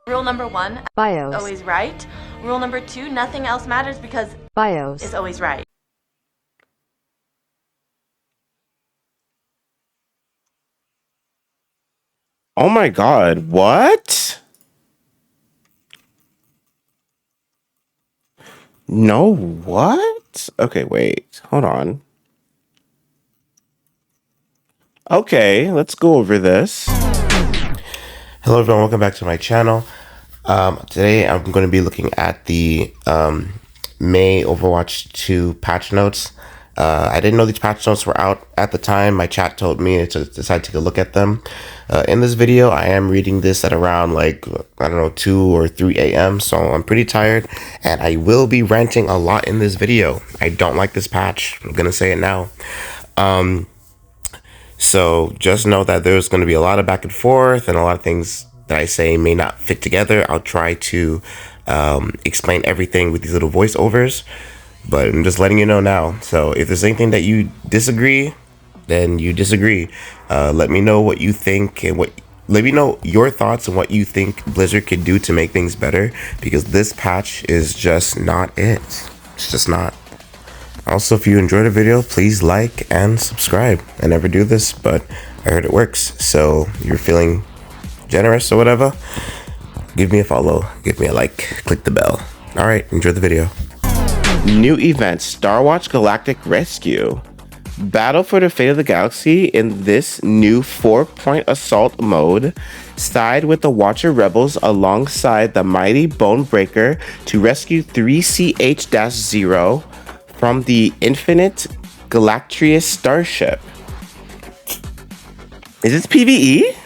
Rule number 1, BIOS. always right. Rule number 2, nothing else matters because BIOS. it's always right. Oh my god, what? No, what? Okay, wait, hold on. Okay, let's go over this. Hello everyone, welcome back to my channel. Today I'm going to be looking at the May Overwatch 2 patch notes. I didn't know these patch notes were out at the time. My chat told me to decide to take a look at them. In this video, I am reading this at around like, I don't know, 2 or 3 a.m. So I'm pretty tired and I will be ranting a lot in this video. I don't like this patch. I'm going to say it now. So just know that there's going to be a lot of back and forth and a lot of things that I say may not fit together. I'll try to explain everything with these little voiceovers, but I'm just letting you know now. So if there's anything that you disagree, then you disagree. Let me know what you think and let me know your thoughts and what you think Blizzard could do to make things better, because this patch is just not it. It's just not. Also, if you enjoyed the video, please like and subscribe. I never do this, but I heard it works. So you're feeling generous or whatever, give me a follow, give me a like, click the bell. All right, enjoy the video. New event, Starwatch Galactic Rescue. Battle for the fate of the galaxy in this new 4-point assault mode. Side with the Watcher Rebels alongside the mighty Bonebreaker to rescue 3CH-0 from the Infinite Galactrius starship. Is this PvE?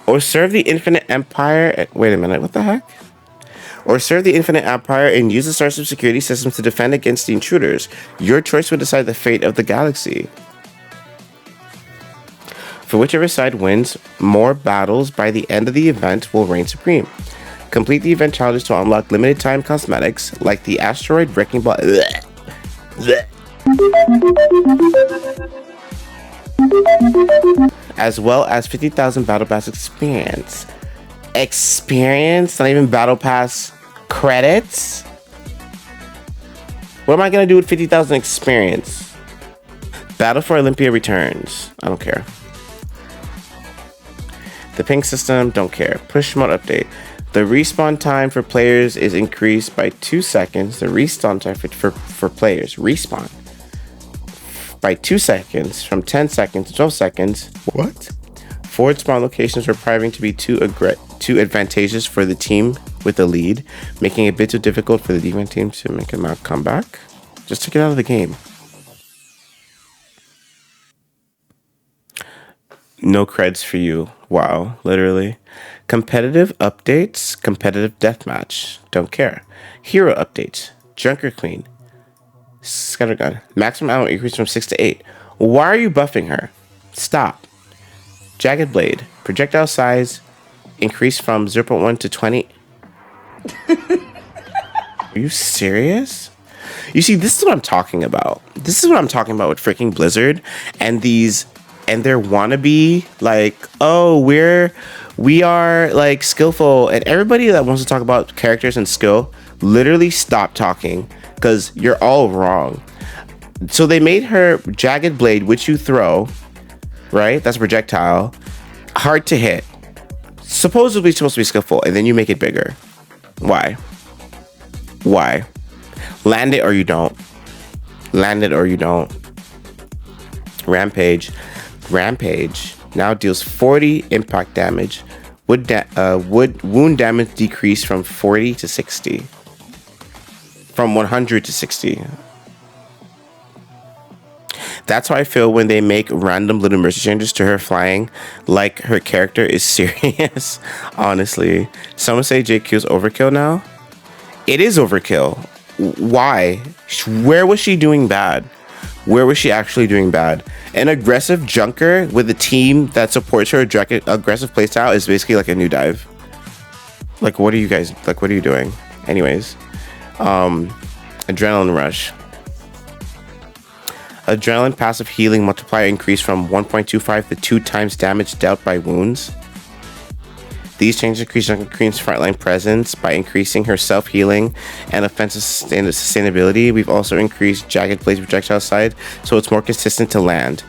Or serve the Infinite Empire. Wait a minute, what the heck? Or serve the Infinite Empire and use the starship security systems to defend against the intruders. Your choice will decide the fate of the galaxy. For whichever side wins more battles by the end of the event will reign supreme. Complete the event challenges to unlock limited time cosmetics like the asteroid wrecking ball. As well as 50,000 battle pass experience. Not even battle pass credits. What am I gonna do with 50,000 experience? Battle for Olympia returns. I don't care. The ping system, don't care. Push mode update. The respawn time for players is increased by 2 seconds. The respawn time for players respawn by 2 seconds from 10 seconds to 12 seconds. What? Forward spawn locations were proving to be too advantageous for the team with the lead, making it a bit too difficult for the defense team to make a comeback. Just took it out of the game. No creds for you. Wow, literally. Competitive updates, competitive deathmatch. Don't care. Hero updates, junkerqueen. Scattergun. Maximum ammo increase from 6 to 8. Why are you buffing her? Stop. Jagged blade. Projectile size increased from 0.1 to 20. Are you serious? You see, this is what I'm talking about. This is what I'm talking about with freaking Blizzard and their wannabe, like, oh, we are like skillful, and everybody that wants to talk about characters and skill, literally stop talking, because you're all wrong. So they made her jagged blade, which you throw, right? That's a projectile, hard to hit, supposedly supposed to be skillful, and then you make it bigger. Why? Land it or you don't. Rampage now deals 40 impact damage. Wound damage decreased from 40 to 60. From 100 to 60. That's how I feel when they make random little mercy changes to her flying, like her character is serious. Honestly, someone say JQ is overkill now. It is overkill. Why? Where was she doing bad? Where was she actually doing bad? An aggressive junker with a team that supports her aggressive playstyle is basically like a new dive. Like, what are you guys, like, what are you doing? Anyways, adrenaline rush. Adrenaline passive healing multiplier increased from 1.25 to 2 times damage dealt by wounds. These changes increase junkerqueen's frontline presence by increasing her self-healing and offensive sustainability. We've also increased Jagged Blaze projectile side, so it's more consistent to land.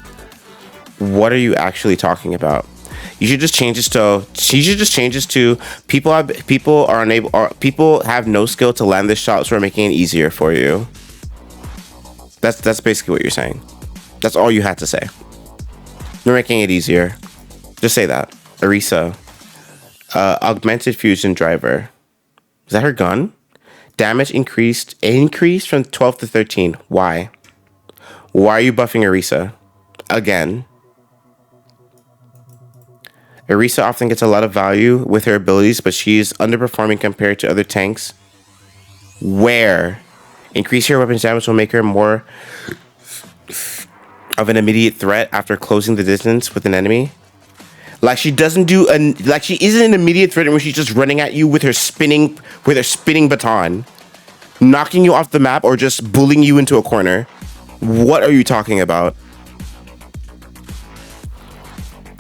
What are you actually talking about? You should just change this to. She should just change this to people have no skill to land this shot, so we're making it easier for you. That's basically what you're saying. That's all you had to say. We're making it easier. Just say that. Orisa. Augmented fusion driver. Is that her gun? Damage increased from 12 to 13. Why? Why are you buffing Orisa? Again. Orisa often gets a lot of value with her abilities, but she's underperforming compared to other tanks. Where? Increase her weapons damage will make her more of an immediate threat after closing the distance with an enemy. Like she isn't an immediate threat when she's just running at you with her spinning baton, knocking you off the map or just bullying you into a corner. What are you talking about?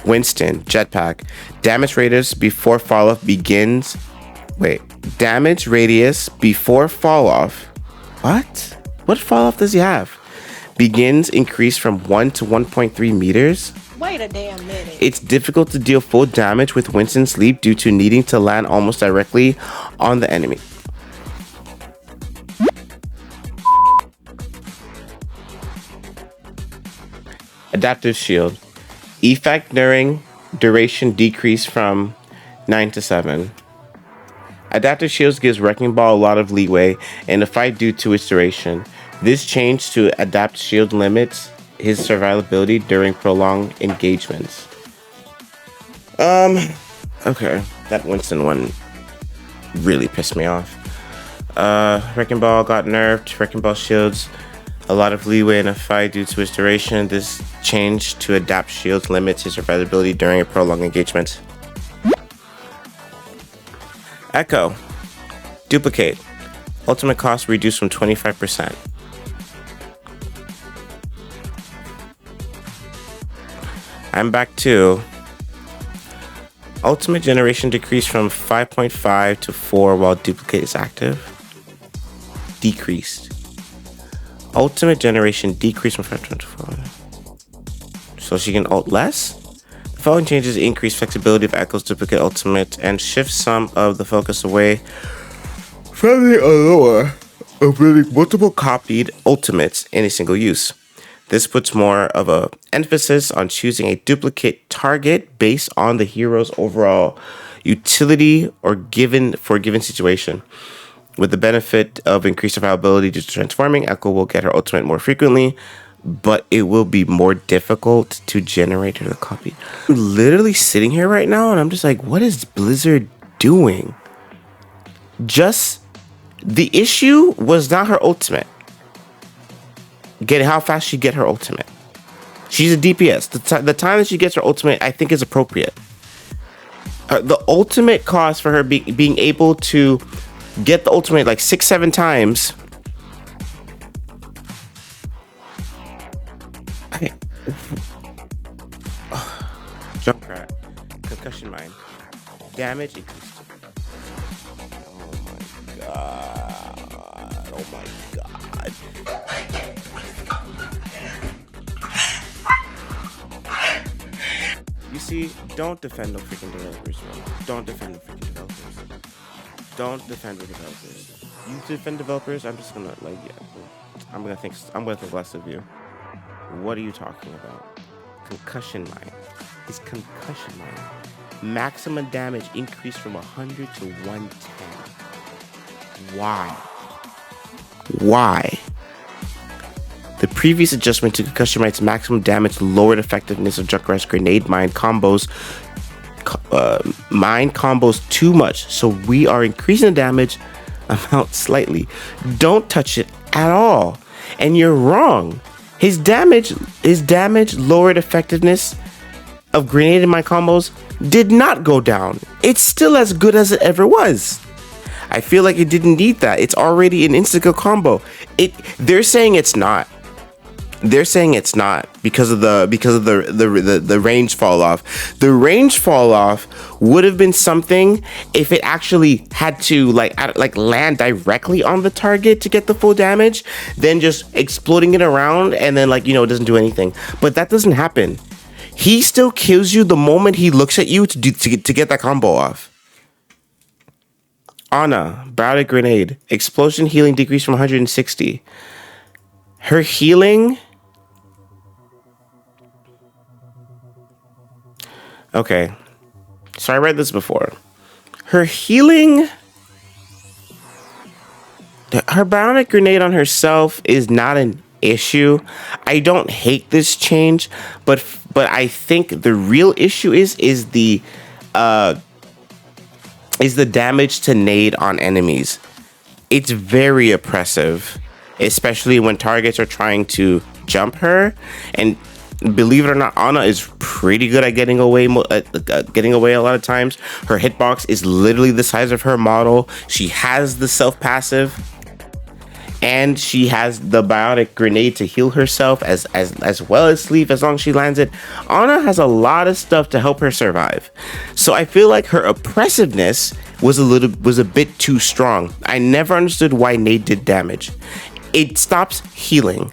Winston, jetpack. Damage radius before fall off begins. Damage radius before fall off. What? What fall off does he have? Begins increase from 1 to 1.3 meters. Wait a damn minute. It's difficult to deal full damage with Winston's leap due to needing to land almost directly on the enemy. Adaptive shield. Effect duration decrease from 9 to 7. Adaptive shields gives Wrecking Ball a lot of leeway in the fight due to its duration. This change to adapt shield limits his survivability during prolonged engagements. Okay, that Winston one really pissed me off. Wrecking Ball got nerfed. Wrecking Ball shields a lot of leeway in a fight due to its duration. This change to adapt shields limits his survivability during a prolonged engagement. Echo. Duplicate. Ultimate cost reduced from 25%. I'm back to ultimate generation decreased from 5.5 to 4 while duplicate is active. Decreased. Ultimate generation decreased from 5 to 4. So she can ult less? The following changes increase flexibility of Echo's duplicate ultimate and shift some of the focus away from the allure of building multiple copied ultimates in a single use. This puts more of an emphasis on choosing a duplicate target based on the hero's overall utility or given situation. With the benefit of increased survivability due to transforming, Echo will get her ultimate more frequently, but it will be more difficult to generate her copy. I'm literally sitting here right now and I'm just like, what is Blizzard doing? The issue was not her ultimate. How fast she get her ultimate. She's a DPS. The time that she gets her ultimate, I think, is appropriate. The ultimate cost for her being able to get the ultimate like 6-7 times. Okay. Junkrat. Concussion mine. Damage increased. Oh my god. Oh my god. You see, don't defend no freaking developers, bro. Don't defend no freaking developers. Don't defend the developers. You defend developers, I'm just gonna I'm gonna think less of you. What are you talking about? Concussion mine. It's concussion mine. Maximum damage increased from 100 to 110. Why? The previous adjustment to concussion mine's maximum damage lowered effectiveness of Junkrat's grenade mine combos too much, so we are increasing the damage amount slightly. Don't touch it at all. And you're wrong. His damage lowered effectiveness of grenade mine combos did not go down. It's still as good as it ever was. I feel like it didn't need that. It's already an insta-kill combo. They're saying it's not. They're saying it's not because of the range fall off. The range fall off would have been something if it actually had to like land directly on the target to get the full damage, then just exploding it around and then like, you know, it doesn't do anything. But that doesn't happen. He still kills you the moment he looks at you to get that combo off. Ana, Biotic Grenade, explosion healing decreased from 160. Her healing. Okay, so I read this before. Her healing, her Bionic Grenade on herself is not an issue. I don't hate this change, but I think the real issue is the damage to nade on enemies. It's very oppressive, especially when targets are trying to jump her. And believe it or not, Ana is pretty good at getting away a lot of times. Her hitbox is literally the size of her model. She has the self passive, and she has the Biotic Grenade to heal herself as well as sleep as long as she lands it. Ana has a lot of stuff to help her survive. So I feel like her oppressiveness was a bit too strong. I never understood why nade did damage. It stops healing,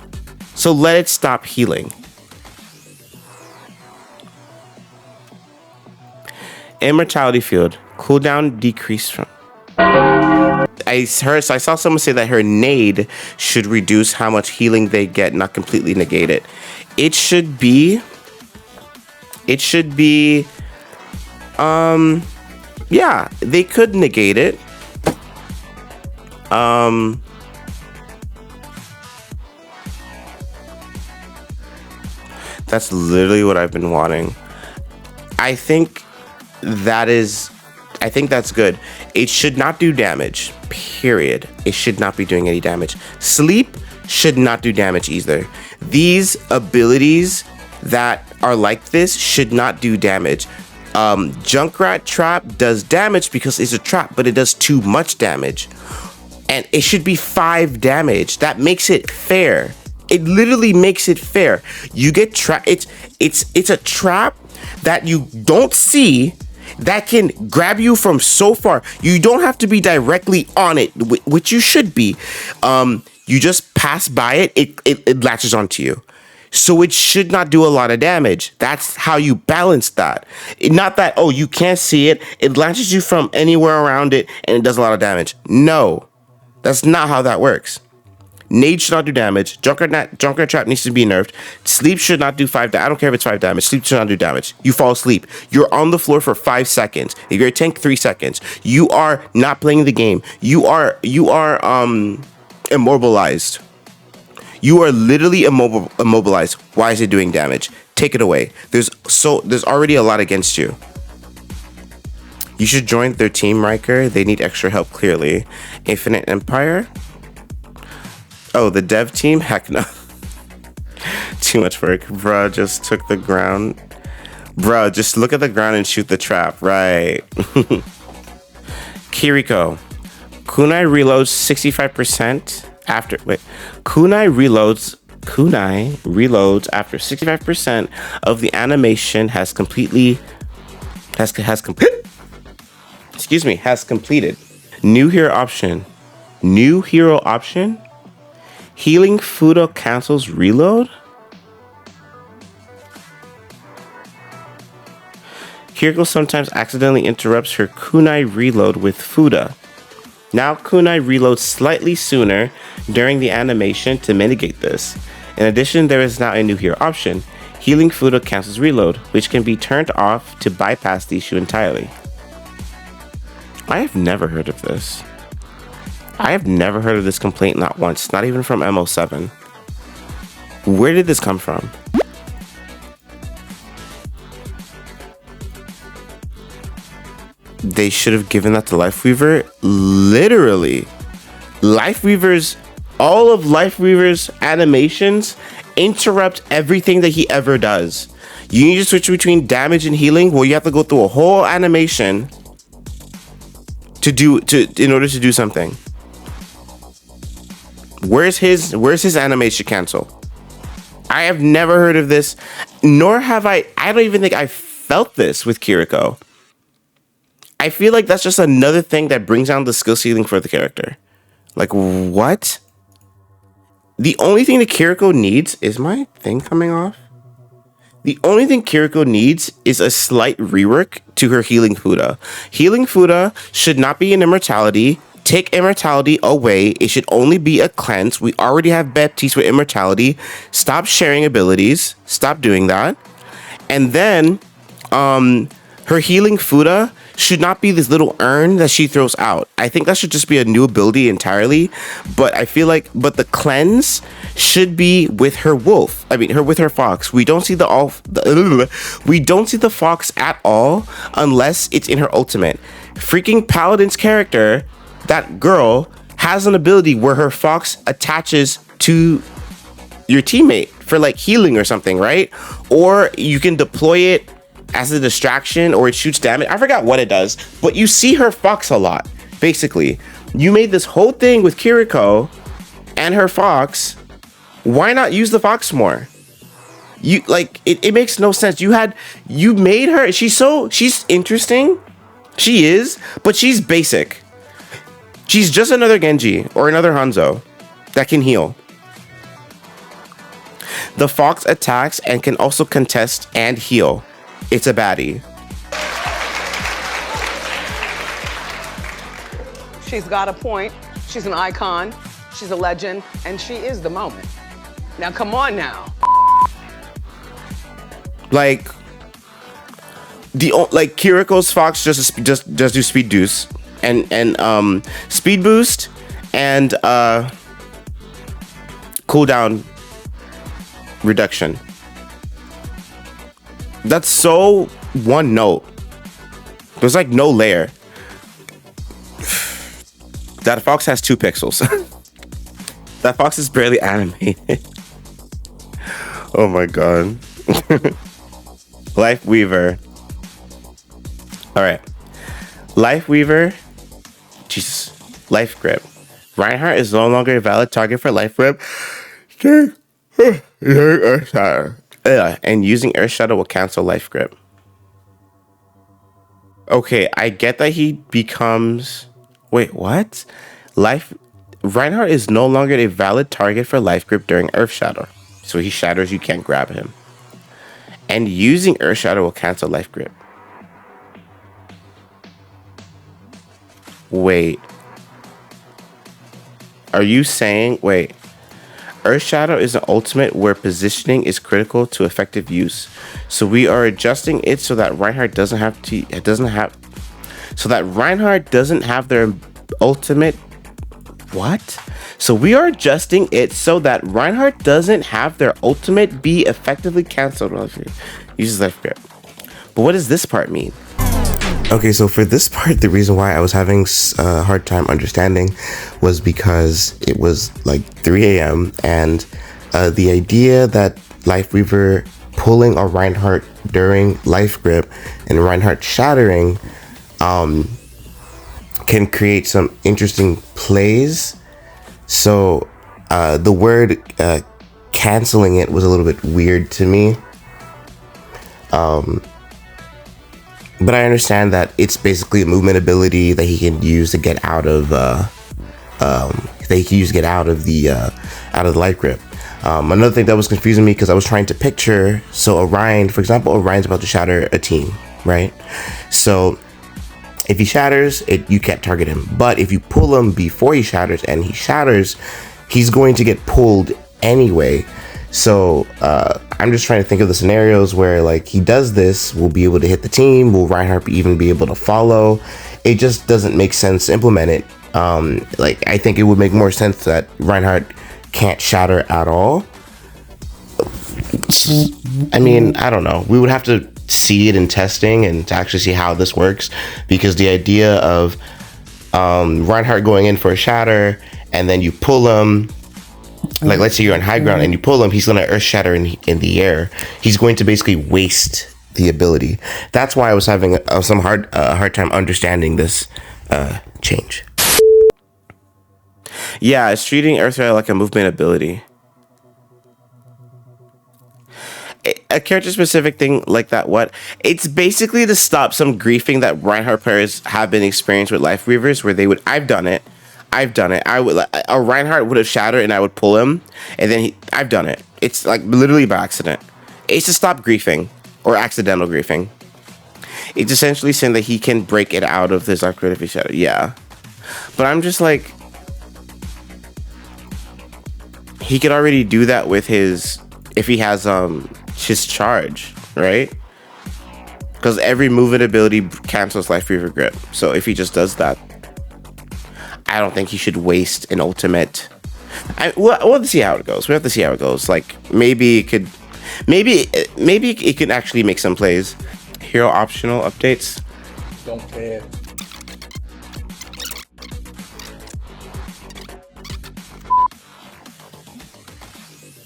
so let it stop healing. Immortality field cooldown decreased from. I saw someone say that her nade should reduce how much healing they get, not completely negate it. It should be. Yeah, they could negate it. That's literally what I've been wanting. I think that's good. It should not do damage, period. It should not be doing any damage. Sleep should not do damage either. These abilities that are like this should not do damage. Junkrat Trap does damage because it's a trap, but it does too much damage. And it should be 5 damage. That makes it fair. It literally makes it fair. You get trapped. It's a trap that you don't see, that can grab you from so far. You don't have to be directly on it, which you should be. You just pass by it latches onto you. So it should not do a lot of damage. That's how you balance that. Not that, oh, you can't see it. It latches you from anywhere around it and it does a lot of damage. No, that's not how that works. Nade should not do damage. Junker Trap needs to be nerfed. Sleep should not do 5 damage. I don't care if it's 5 damage. Sleep should not do damage. You fall asleep. You're on the floor for 5 seconds. If you're a tank, 3 seconds. You are not playing the game. You are immobilized. You are literally immobilized. Why is it doing damage? Take it away. There's already a lot against you. You should join their team, Riker. They need extra help, clearly. Infinite Empire. Oh, the dev team? Heck no. Too much work. Bruh, just took the ground. Bruh, just look at the ground and shoot the trap. Right. Kiriko. Kunai reloads 65% after... Wait. Kunai reloads after 65% of the animation has completed. New hero option? Healing Fudo cancels reload? Kiriko sometimes accidentally interrupts her kunai reload with Fuda. Now kunai reloads slightly sooner during the animation to mitigate this. In addition, there is now a new hero option. Healing Fudo cancels reload, which can be turned off to bypass the issue entirely. I have never heard of this. I have never heard of this complaint, not once, not even from MO7. Where did this come from? They should have given that to Lifeweaver. Literally. All of Lifeweaver's animations interrupt everything that he ever does. You need to switch between damage and healing, where you have to go through a whole animation in order to do something. Where's his animation cancel? I have never heard of this, nor have I don't even think I felt this with Kiriko. I feel like that's just another thing that brings down the skill ceiling for the character. Like, what? The only thing that Kiriko needs is my thing coming off. The only thing Kiriko needs is a slight rework to her Healing Fuda. Healing Fuda should not be an immortality. Take immortality away. It should only be a cleanse. We already have Baptiste with immortality. Stop sharing abilities. Stop doing that. And then, her Healing Fuda should not be this little urn that she throws out. I think that should just be a new ability entirely. But I feel like, the cleanse should be with her wolf. I mean, with her fox. We don't see we don't see the fox at all unless it's in her ultimate. Freaking Paladin's character, that girl, has an ability where her fox attaches to your teammate for like healing or something, right? Or you can deploy it as a distraction, or it shoots damage. I forgot what it does, but you see her fox a lot. Basically, you made this whole thing with Kiriko and her fox. Why not use the fox more? You like it makes no sense. You made her, she's interesting. She is, but she's basic. She's just another Genji or another Hanzo that can heal. The fox attacks and can also contest and heal. It's a baddie. She's got a point. She's an icon. She's a legend, and she is the moment. Now, come on now. Like Kiriko's fox just do speed deuce and speed boost and cooldown reduction. That's so one note. There's like no layer. That fox has 2 pixels. That fox is barely animated. Oh my god. Life Weaver. Alright. Life Weaver. Jesus. Life Grip. Reinhardt is no longer a valid target for Life Grip. And using Earth Shadow will cancel Life Grip. Okay, I get that he becomes... Wait, what? Reinhardt is no longer a valid target for Life Grip during Earth Shadow. So he shatters, you can't grab him. And using Earth Shadow will cancel Life Grip. Wait. Are you saying... Wait. Earth Shadow is an ultimate where positioning is critical to effective use. So we are adjusting it so that Reinhardt doesn't have their ultimate. What? So we are adjusting it so that Reinhardt doesn't have their ultimate be effectively canceled while he uses Life Grip. But what does this part mean? Okay, so for this part, the reason why I was having a hard time understanding was because it was like 3 a.m. and the idea that Life Weaver pulling a Reinhardt during Life Grip and Reinhardt shattering can create some interesting plays. So the word canceling it was a little bit weird to me. But I understand that it's basically a movement ability that he can use to get out of the Life Grip. Another thing that was confusing me because I was trying to picture, so Orion, for example, Orion's about to shatter a team, right? So if he shatters, you can't target him. But if you pull him before he shatters and he shatters, he's going to get pulled anyway. So I'm just trying to think of the scenarios where like he does this, we'll be able to hit the team, will Reinhardt even be able to follow? It just doesn't make sense to implement it. Like I think it would make more sense that Reinhardt can't shatter at all. I mean, I don't know. We would have to see it in testing and to actually see how this works, because the idea of Reinhardt going in for a shatter and then you pull him, like let's say you're on high ground and you pull him, he's going to earth shatter in the air. He's going to basically waste the ability. That's why I was having some hard time understanding this change. Yeah, it's treating earth shatter like a movement ability. a character specific thing like that. What? It's basically to stop some griefing that Reinhardt players have been experienced with Life Weavers, where they would. I've done it. I would a Reinhardt would have shattered, and I would pull him, and then I've done it. It's like literally by accident. It's to stop griefing or accidental griefing. It's essentially saying that he can break it out of this upgrade if he shattered. Yeah, but I'm just like, he could already do that with his, if he has his charge, right? Because every movement ability cancels Life Weaver grip. So if he just does that, I don't think he should waste an ultimate. We'll have to see how it goes. We have to see how it goes. Like maybe it could actually make some plays. Hero optional updates. Don't care.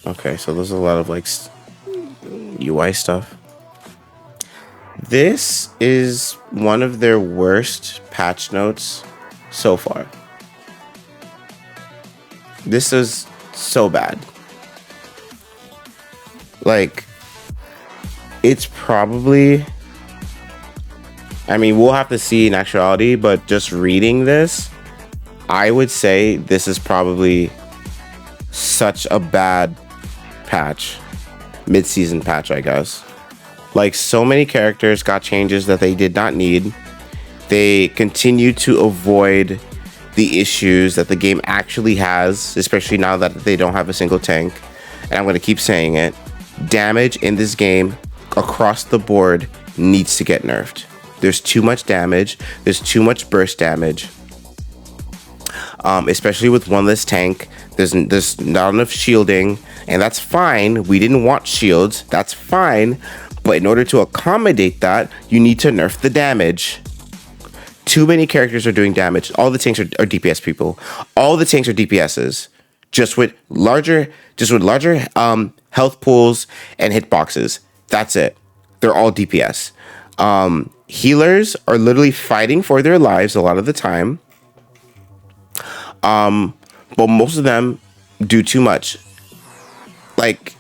Okay, so there's a lot of like UI stuff. This is one of their worst patch notes so far. This is so bad. Like, it's probably, I mean, we'll have to see in actuality, but just reading this, I would say this is probably such a bad patch. Mid-season patch, I guess. Like, so many characters got changes that they did not need. They continue to avoid the issues that the game actually has, especially now that they don't have a single tank. And I'm going to keep saying it. Damage in this game across the board needs to get nerfed. There's too much damage. There's too much burst damage. Especially with one less tank. There's not enough shielding. And that's fine. We didn't want shields. That's fine. But in order to accommodate that, you need to nerf the damage. Too many characters are doing damage. All the tanks are DPS people. All the tanks are DPSs. Just with larger health pools and hitboxes. That's it. They're all DPS. Healers are literally fighting for their lives a lot of the time. But most of them do too much. Like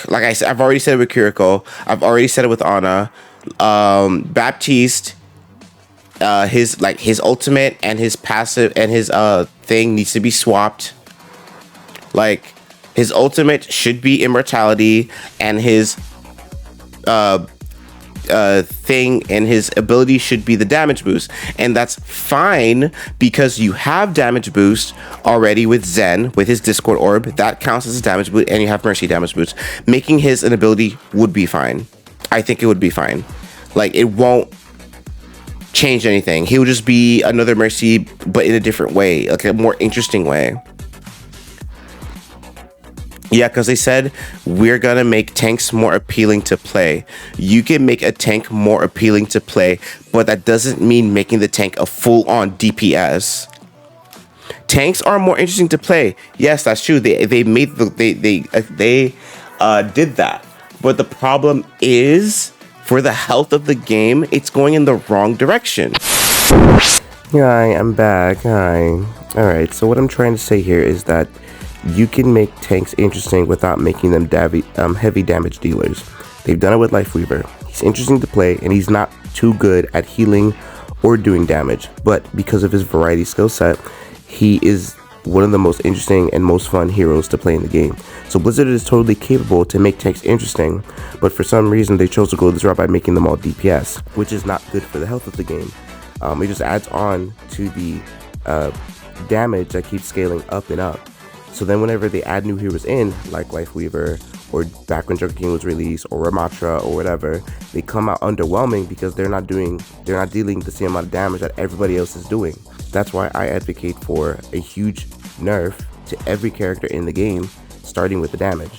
I said, I've already said it with Kiriko. I've already said it with Ana. Baptiste, his ultimate and his passive and his thing needs to be swapped. Like, his ultimate should be immortality, and his thing and his ability should be the damage boost. And that's fine because you have damage boost already with Zen, with his Discord orb. That counts as a damage boost, and you have Mercy damage boost. Making his an ability would be fine. I think it would be fine. Like, it won't change anything. He will just be another Mercy, but in a different way, like a more interesting way. Yeah, because they said we're gonna make tanks more appealing to play. You can make a tank more appealing to play, but that doesn't mean making the tank a full-on DPS. Tanks are more interesting to play. Yes, that's true. They made they did that, but the problem is, for the health of the game, it's going in the wrong direction. Hi, I'm back. Hi. All right. So what I'm trying to say here is that you can make tanks interesting without making them heavy damage dealers. They've done it with Life Weaver. He's interesting to play, and he's not too good at healing or doing damage. But because of his variety skill set, he is one of the most interesting and most fun heroes to play in the game. So Blizzard is totally capable to make tanks interesting, but for some reason they chose to go this route by making them all DPS, which is not good for the health of the game. It just adds on to the damage that keeps scaling up and up. So then whenever they add new heroes in, like Life Weaver, or back when junkerqueen was released, or Ramatra, or whatever, they come out underwhelming because they're not dealing the same amount of damage that everybody else is doing. That's why I advocate for a huge nerf to every character in the game, starting with the damage.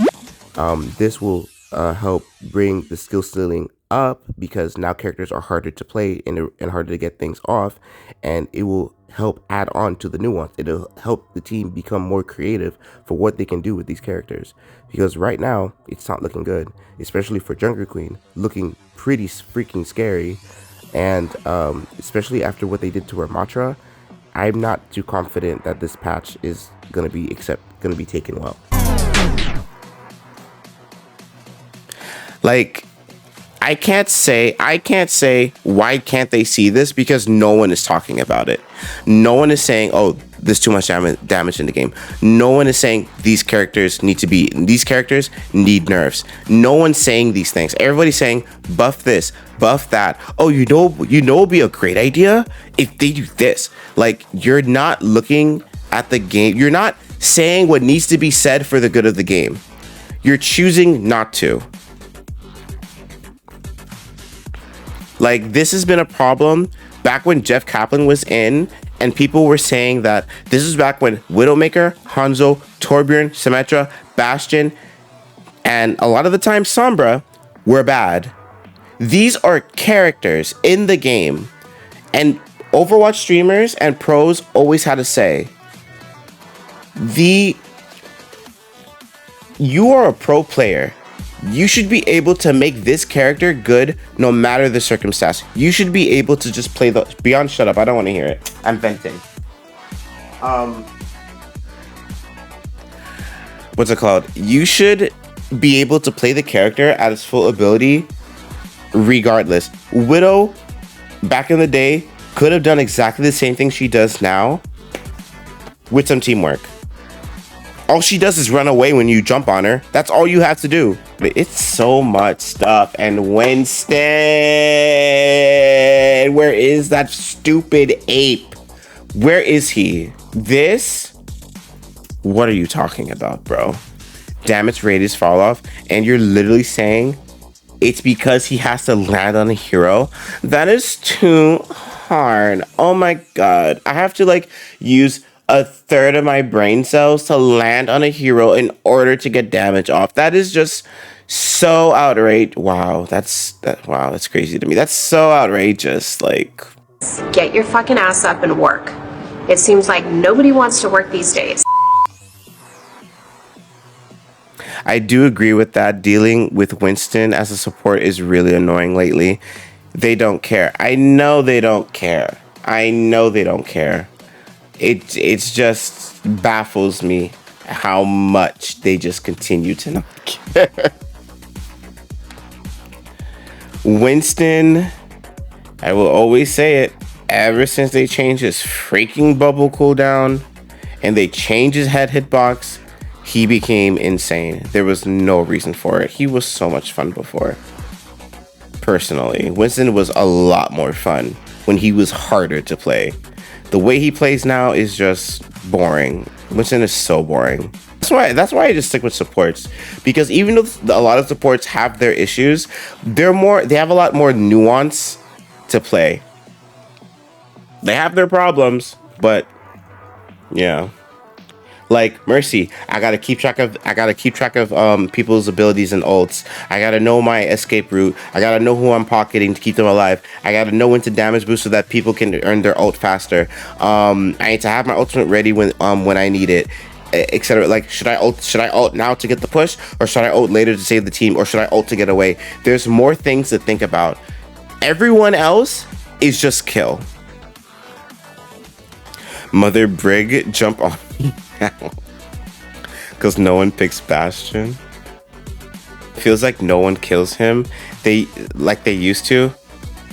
This will help bring the skill ceiling up because now characters are harder to play and harder to get things off, and it will help add on to the nuance. It'll help the team become more creative for what they can do with these characters, because right now it's not looking good, especially for junkerqueen, looking pretty freaking scary. And especially after what they did to Ramatra, I'm not too confident that this patch is gonna be taken well. Like, I can't say why can't they see this, because no one is talking about it. No one is saying, oh, there's too much damage in the game. No one is saying these characters need nerfs. No one's saying these things. Everybody's saying buff this, buff that. Oh, you know it'd be a great idea if they do this. Like, you're not looking at the game. You're not saying what needs to be said for the good of the game. You're choosing not to. Like, this has been a problem back when Jeff Kaplan was in, and people were saying that this is back when Widowmaker, Hanzo, Torbjorn, Symmetra, Bastion, and a lot of the time Sombra were bad. These are characters in the game, and Overwatch streamers and pros always had to say, you are a pro player. You should be able to make this character good no matter the circumstance. You should be able to just play the... Beyond, shut up. I don't want to hear it. I'm venting. What's it called? You should be able to play the character at its full ability regardless. Widow, back in the day, could have done exactly the same thing she does now with some teamwork. All she does is run away when you jump on her. That's all you have to do. It's so much stuff. And Winston, where is that stupid ape? Where is he? This? What are you talking about, bro? Damage radius fall off, and you're literally saying it's because he has to land on a hero? That is too hard. Oh my god. I have to like use a third of my brain cells to land on a hero in order to get damage off. That is just so outrageous. Wow, that's crazy to me. That's so outrageous. Like, get your fucking ass up and work. It seems like nobody wants to work these days. I do agree with that. Dealing with Winston as a support is really annoying lately. They don't care. I know they don't care. It's just baffles me how much they just continue to not care. Winston, I will always say it, ever since they changed his freaking bubble cooldown and they changed his head hitbox, he became insane. There was no reason for it. He was so much fun before. Personally, Winston was a lot more fun when he was harder to play. The way he plays now is just boring. Winston is so boring. That's why I just stick with supports, because even though a lot of supports have their issues, they have a lot more nuance to play. They have their problems, but yeah. Like Mercy, I gotta keep track of people's abilities and ults. I gotta know my escape route. I gotta know who I'm pocketing to keep them alive. I gotta know when to damage boost so that people can earn their ult faster. I need to have my ultimate ready when I need it, etc. Like, should I ult now to get the push, or should I ult later to save the team, or should I ult to get away? There's more things to think about. Everyone else is just kill. Mother Brig, jump on me now. Because no one picks Bastion. Feels like no one kills him like they used to.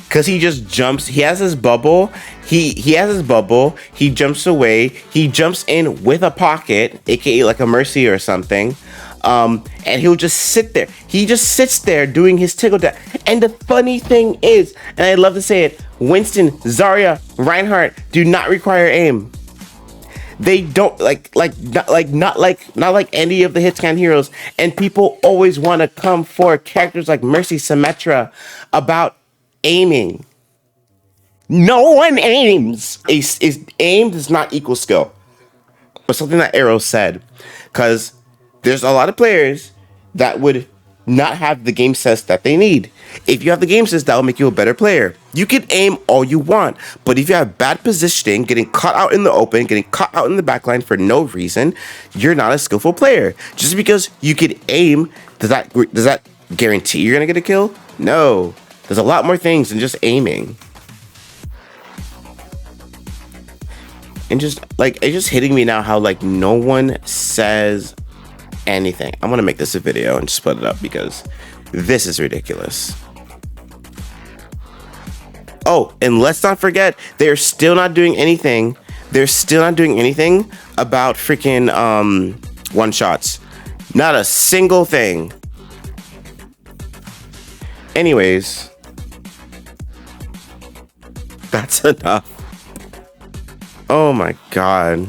Because he just jumps. He has his bubble. He has his bubble. He jumps away. He jumps in with a pocket, aka like a Mercy or something. And he'll just sit there. He just sits there doing his tickle dash. And the funny thing is, and I love to say it, Winston, Zarya, Reinhardt do not require aim. They don't not like any of the hitscan heroes. And people always want to come for characters like Mercy, Symmetra about aiming. No one aims. Aim does not equal skill. But something that Arrow said, because there's a lot of players that would not have the game sense that they need. If you have the game sense, that will make you a better player. You can aim all you want, but if you have bad positioning, getting caught out in the open, getting caught out in the backline for no reason, you're not a skillful player. Just because you can aim, does that guarantee you're gonna get a kill? No. There's a lot more things than just aiming. And just like, it's just hitting me now how like no one says anything. I'm gonna make this a video and just put it up because This is ridiculous. Oh, and let's not forget, they're still not doing anything. They're still not doing anything about freaking one shots. Not a single thing. Anyways, that's enough. Oh my God.